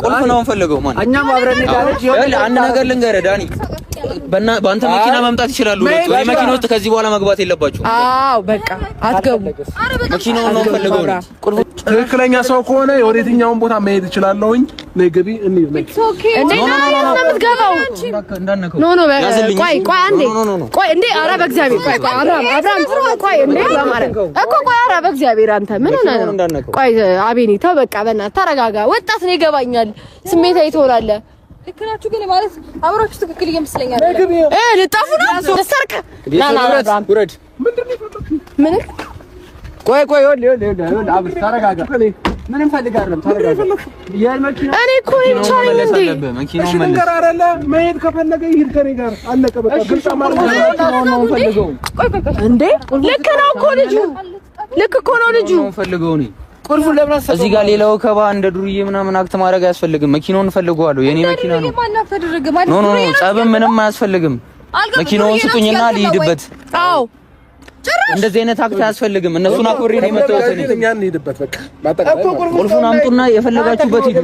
ቁልፍ ነው እንፈልገው ማን እኛም አብረን እንሄዳለን። አንድ ነገር ልንገርህ ዳኒ በአንተ መኪና መምጣት ይችላሉ ወይ መኪና ውስጥ ከዚህ በኋላ መግባት የለባችሁ አዎ በቃ አትገቡ መኪናውን ነው እንፈልገው ትክክለኛ ሰው ከሆነ ወዴትኛውን ቦታ መሄድ ይችላልኝ ነይ ግቢ እንሂድ ኖ ቆይ አንዴ ቆይ እንዴ ኧረ በእግዚአብሔር ቆይ አብራም ቆይ እንዴ ለማረግ እኮ ቆይ ኧረ በእግዚአብሔር አንተ ምን ሆነህ ነው ቆይ አቤኔ ተው በቃ በእናትህ ተረጋጋ ወጣት ነው ይገባኛል ስሜታዊ ትሆናለህ ልክናችሁ ግን ማለት አብራችሁ ትክክል ይመስለኛል ልጣፉ ነው ተሰርቀ ና ውረድ ምን ቆይ ይኸውልህ አብር ተረጋጋ ምንም ፈልጋለሁ ተረጋጋ የመኪና እኔ እኮ ቻይ እንዴ መኪናው መልስ አይደለ መሄድ ከፈለገ ይሄድ ከኔ ጋር አለቀ በቃ ግልጽ ማለት ነው ፈልገው እንዴ ልክ ነው እኮ ልጁ ልክ እኮ ነው ልጁ ፈልገው ነው ቁልፉ ለምን እዚህ ጋር ሌላው ከባ እንደ ዱርዬ ምናምን አክት ማድረግ አያስፈልግም መኪናውን ፈልገዋለሁ የኔ መኪና ነው ኖ ጸብም ምንም አያስፈልግም መኪናውን ስጡኝና ልሂድበት አዎ እንደዚህ አይነት አክት አያስፈልግም እነሱን አክብሬ ነው የመጣሁት እኛ እንሂድበት በቃ ቁልፉን አምጡና የፈለጋችሁበት ሂዱ